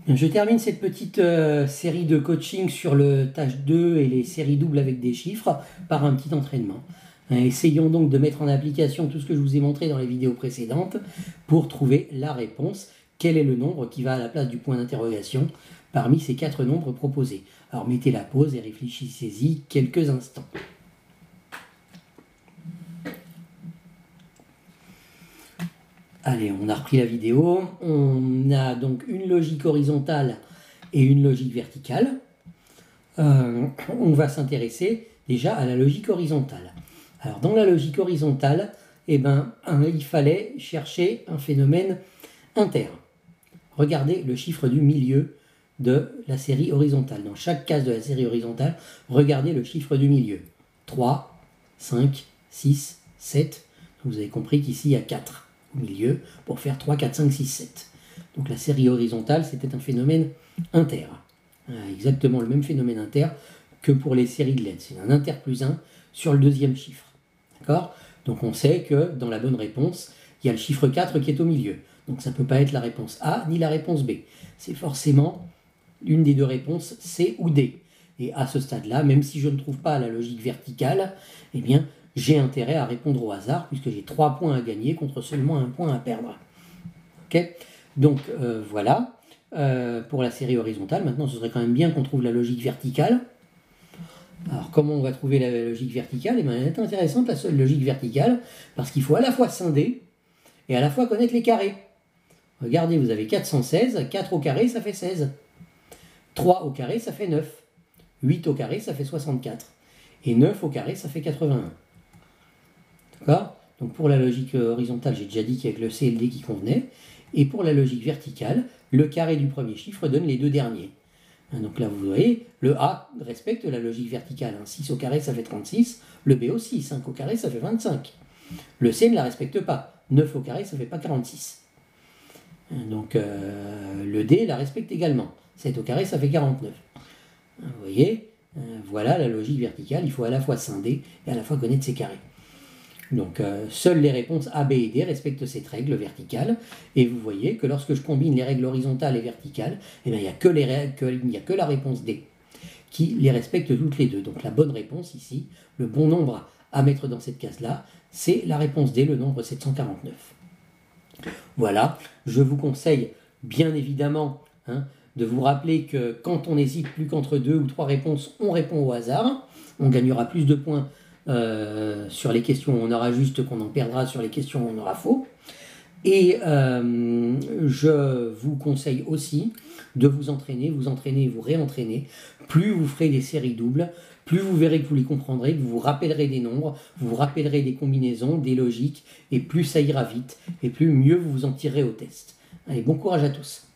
Je termine cette petite série de coaching sur le tâche 2 et les séries doubles avec des chiffres par un petit entraînement. Essayons donc de mettre en application tout ce que je vous ai montré dans les vidéos précédentes pour trouver la réponse. Quel est le nombre qui va à la place du point d'interrogation parmi ces 4 nombres proposés? Alors mettez la pause et réfléchissez-y quelques instants. Allez, on a repris la vidéo. On a donc une logique horizontale et une logique verticale. On va s'intéresser déjà à la logique horizontale. Alors, dans la logique horizontale, il fallait chercher un phénomène inter. Regardez le chiffre du milieu de la série horizontale. Dans chaque case de la série horizontale, regardez le chiffre du milieu. 3, 5, 6, 7. Vous avez compris qu'ici, il y a 4 au milieu pour faire 3, 4, 5, 6, 7. Donc la série horizontale, c'était un phénomène inter. Exactement le même phénomène inter que pour les séries de lettres. C'est un inter plus 1 sur le deuxième chiffre. D'accord? Donc on sait que dans la bonne réponse, il y a le chiffre 4 qui est au milieu. Donc ça ne peut pas être la réponse A ni la réponse B. C'est forcément l'une des deux réponses, C ou D. Et à ce stade-là, même si je ne trouve pas la logique verticale, eh bien, j'ai intérêt à répondre au hasard, puisque j'ai 3 points à gagner contre seulement 1 point à perdre. Ok? Donc voilà, pour la série horizontale. Maintenant, ce serait quand même bien qu'on trouve la logique verticale. Alors, comment on va trouver la logique verticale? Elle est intéressante, la seule logique verticale, parce qu'il faut à la fois scinder et à la fois connaître les carrés. Regardez, vous avez 416, 4 au carré, ça fait 16. 3 au carré, ça fait 9. 8 au carré, ça fait 64. Et 9 au carré, ça fait 81. D'accord? Donc pour la logique horizontale, j'ai déjà dit qu'il y avait le C et le D qui convenaient. Et pour la logique verticale, le carré du premier chiffre donne les deux derniers. Donc là, vous voyez, le A respecte la logique verticale. 6 au carré, ça fait 36. Le B aussi, 5 au carré, ça fait 25. Le C ne la respecte pas. 9 au carré, ça ne fait pas 46. Donc le D la respecte également. 7 au carré, ça fait 49. Vous voyez, voilà la logique verticale. Il faut à la fois scinder et à la fois connaître ses carrés. Donc seules les réponses A, B et D respectent cette règle verticale. Et vous voyez que lorsque je combine les règles horizontales et verticales, il n'y a que la réponse D qui les respecte toutes les deux. Donc la bonne réponse ici, le bon nombre à mettre dans cette case-là, c'est la réponse D, le nombre 749. Voilà, je vous conseille bien évidemment de vous rappeler que quand on n'hésite plus qu'entre 2 ou 3 réponses, on répond au hasard. On gagnera plus de points sur les questions où on aura juste qu'on en perdra sur les questions où on aura faux. Et je vous conseille aussi de vous entraîner, vous réentraîner. Plus vous ferez des séries doubles, plus vous verrez que vous les comprendrez, que vous vous rappellerez des nombres, vous vous rappellerez des combinaisons, des logiques, et plus ça ira vite, et plus mieux vous vous en tirerez au test. Allez, bon courage à tous.